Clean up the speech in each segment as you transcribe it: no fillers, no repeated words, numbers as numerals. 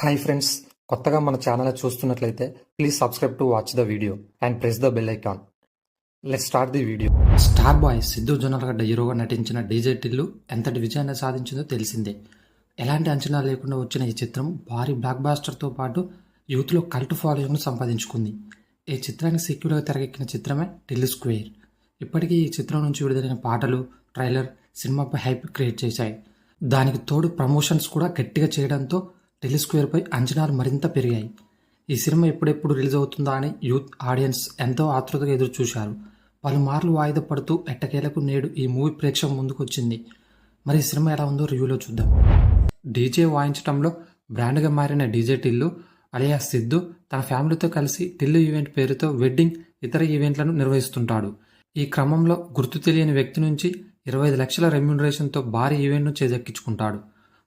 Hi friends, కొత్తగా మన channel చూస్తున్నట్లయితే please subscribe to watch the video and press the bell icon. Let's start the video. Star boy Siddhu Jonnalagadda హీరోగా నటించిన DJ Tillu ఎంతటి విజయాన్ని సాధించిందో తెలిసిందే. ఎలాంటి అంచనా లేకుండా వచ్చిన ఈ చిత్రం భారీ బ్లాక్ బాస్టర్తో పాటు యూత్లో కల్ట్ ఫాలోయింగ్ను సంపాదించుకుంది. ఈ చిత్రానికి సీక్వెల్గా తెరకెక్కిన చిత్రమే టిల్లు స్క్వేర్. ఇప్పటికీ ఈ చిత్రం నుంచి విడుదలైన పాటలు, ట్రైలర్ సినిమాపై హైప్ క్రియేట్ చేశాయి. దానికి తోడు ప్రమోషన్స్ కూడా గట్టిగా చేయడంతో టిల్లు స్క్వేర్పై అంచనాలు మరింత పెరిగాయి. ఈ సినిమా ఎప్పుడెప్పుడు రిలీజ్ అవుతుందా అని యూత్ ఆడియన్స్ ఎంతో ఆతృతగా ఎదురు చూశారు. పలుమార్లు వాయిదా పడుతూ ఎట్టకేలకు నేడు ఈ మూవీ ప్రేక్షకుల ముందుకు వచ్చింది. మరి ఈ సినిమా ఎలా ఉందో రివ్యూలో చూద్దాం. డీజే వాయించడంలో బ్రాండ్గా మారిన డీజే టిల్లు అలియా సిద్ధు తన ఫ్యామిలీతో కలిసి టిల్లు ఈవెంట్ పేరుతో వెడ్డింగ్, ఇతర ఈవెంట్లను నిర్వహిస్తుంటాడు. ఈ క్రమంలో గుర్తు తెలియని వ్యక్తి నుంచి 25 లక్షల రెమ్యూనరేషన్తో భారీ ఈవెంట్ను చేజెక్కించుకుంటాడు.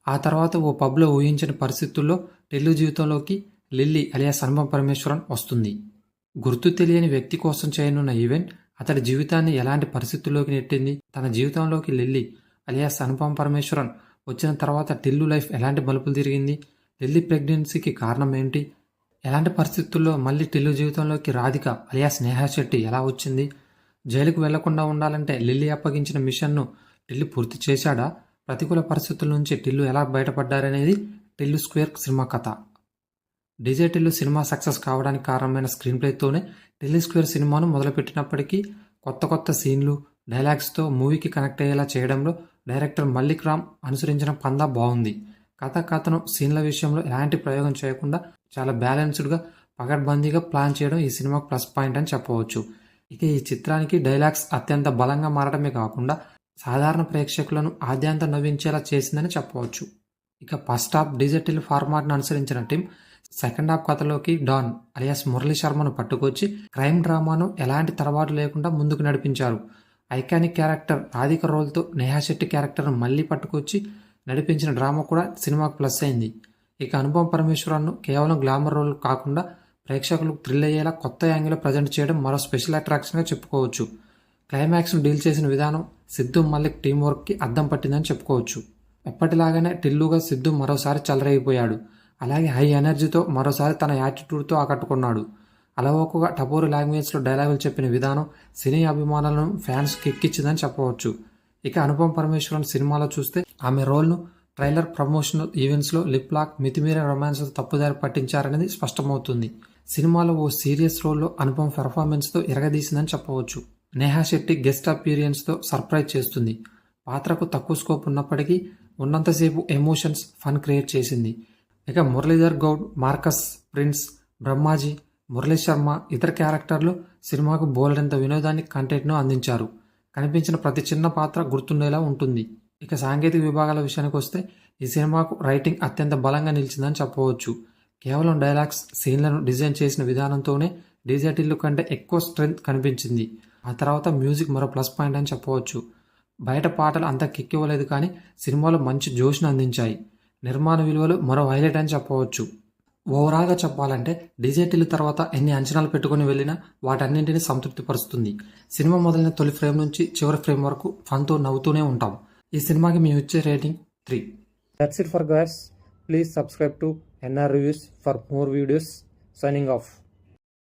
ఆ తర్వాత ఓ పబ్లో ఊహించిన పరిస్థితుల్లో టిల్లు జీవితంలోకి లిల్లీ అలియాస్ అనుపమ పరమేశ్వరన్ వస్తుంది. గుర్తు తెలియని వ్యక్తి కోసం చేయనున్న ఈవెంట్ అతడి జీవితాన్ని ఎలాంటి పరిస్థితుల్లోకి నెట్టింది, తన జీవితంలోకి లిల్లీ అలియాస్ అనుపమ పరమేశ్వరన్ వచ్చిన తర్వాత టిల్లు లైఫ్ ఎలాంటి మలుపులు తిరిగింది, లిల్లీ ప్రెగ్నెన్సీకి కారణం ఏంటి, ఎలాంటి పరిస్థితుల్లో మళ్ళీ టిల్లు జీవితంలోకి రాధిక అలియాస్ నేహా శెట్టి ఎలా వచ్చింది, జైలుకు వెళ్లకుండా ఉండాలంటే లిల్లీ అప్పగించిన మిషన్ను టిల్లు పూర్తి చేశాడా, ప్రతికూల పరిస్థితుల నుంచి టిల్లు ఎలా బయటపడ్డారనేది టిల్లు స్క్వేర్ సినిమా కథ. డీజే టిల్లు సినిమా సక్సెస్ కావడానికి కారణమైన స్క్రీన్ ప్లేతోనే టిల్లు స్క్వేర్ సినిమాను మొదలుపెట్టినప్పటికీ కొత్త సీన్లు, డైలాగ్స్తో మూవీకి కనెక్ట్ అయ్యేలా చేయడంలో డైరెక్టర్ మల్లిక్ రామ్ అనుసరించిన పందా బాగుంది. కథను సీన్ల విషయంలో ఎలాంటి ప్రయోగం చేయకుండా చాలా బ్యాలెన్స్డ్గా పకడ్బందీగా ప్లాన్ చేయడం ఈ సినిమాకు ప్లస్ పాయింట్ అని చెప్పవచ్చు. ఇక ఈ చిత్రానికి డైలాగ్స్ అత్యంత బలంగా మారడమే కాకుండా సాధారణ ప్రేక్షకులను ఆద్యంతం నవ్వించేలా చేసిందని చెప్పవచ్చు. ఇక ఫస్ట్ హాఫ్ డీజే టిల్లు ఫార్మాట్ను అనుసరించిన టీం సెకండ్ హాఫ్ కథలోకి డాన్ అలియాస్ మురళీ శర్మను పట్టుకొచ్చి క్రైమ్ డ్రామాను ఎలాంటి తడబాటు లేకుండా ముందుకు నడిపించారు. ఐకానిక్ క్యారెక్టర్ రాధిక రోల్తో నేహా శెట్టి క్యారెక్టర్ను మళ్లీ పట్టుకొచ్చి నడిపించిన డ్రామా కూడా సినిమాకు ప్లస్ అయింది. ఇక అనుపమ పరమేశ్వరన్ను కేవలం గ్లామర్ రోల్ కాకుండా ప్రేక్షకులకు థ్రిల్ అయ్యేలా కొత్త యాంగిల్లో ప్రజెంట్ చేయడం మరో స్పెషల్ అట్రాక్షన్గా చెప్పుకోవచ్చు. క్లైమాక్స్ను డీల్ చేసిన విధానం సిద్ధు మల్లిక్ టీం వర్క్కి అద్దం పట్టిందని చెప్పుకోవచ్చు. ఎప్పటిలాగానే టిల్లుగా సిద్ధు మరోసారి చెలరేగిపోయాడు. అలాగే హై ఎనర్జీతో మరోసారి తన యాటిట్యూడ్తో ఆకట్టుకున్నాడు. అలవోకగా టపోరు లాంగ్వేజ్లో డైలాగులు చెప్పిన విధానం సినీ అభిమానులను ఫ్యాన్స్కి ఎక్కించిందని చెప్పవచ్చు. ఇక అనుపమ పరమేశ్వరన్ సినిమాలో చూస్తే ఆమె రోల్ను ట్రైలర్, ప్రమోషనల్ ఈవెంట్స్లో లిప్ లాక్, మితిమీరిన రొమాన్స్తో తప్పుదారి పట్టించారనేది స్పష్టమవుతుంది. సినిమాలో ఓ సీరియస్ రోల్లో అనుపమ పెర్ఫార్మెన్స్తో ఎరగదీసిందని చెప్పవచ్చు. నేహా శెట్టి గెస్ట్ అపీరియన్స్తో సర్ప్రైజ్ చేస్తుంది. పాత్రకు తక్కువ స్కోప్ ఉన్నప్పటికీ ఉన్నంతసేపు ఎమోషన్స్, ఫన్ క్రియేట్ చేసింది. ఇక మురళీధర్ గౌడ్, మార్కస్, ప్రిన్స్, బ్రహ్మాజీ, మురళీ శర్మ ఇతర క్యారెక్టర్లు సినిమాకు బోలెడంత వినోదాన్ని, కంటెంట్ను అందించారు. కనిపించిన ప్రతి చిన్న పాత్ర గుర్తుండేలా ఉంటుంది. ఇక సాంకేతిక విభాగాల విషయానికి వస్తే ఈ సినిమాకు రైటింగ్ అత్యంత బలంగా నిలిచిందని చెప్పవచ్చు. కేవలం డైలాగ్స్, సీన్లను డిజైన్ చేసిన విధానంతోనే డీజే టిల్లు కంటే ఎక్కువ స్ట్రెంగ్త్ కనిపించింది. ఆ తర్వాత మ్యూజిక్ మరో ప్లస్ పాయింట్ అని చెప్పవచ్చు. బయట పాటలు అంత కిక్కివ్వలేదు కానీ సినిమాలో మంచి జోష్ను అందించాయి. నిర్మాణ విలువలు మరో హైలైట్ అని చెప్పవచ్చు. ఓవరాల్గా చెప్పాలంటే డీజే టిల్లు తర్వాత ఎన్ని అంచనాలు పెట్టుకుని వెళ్ళినా వాటన్నింటినీ సంతృప్తిపరుస్తుంది. సినిమా మొదలైన తొలి ఫ్రేమ్ నుంచి చివరి ఫ్రేమ్ వరకు ఫన్తో నవ్వుతూనే ఉంటాం. ఈ సినిమాకి మేము ఇచ్చే rating 3. That's it for guys. Please subscribe to NR reviews for more videos. Signing of.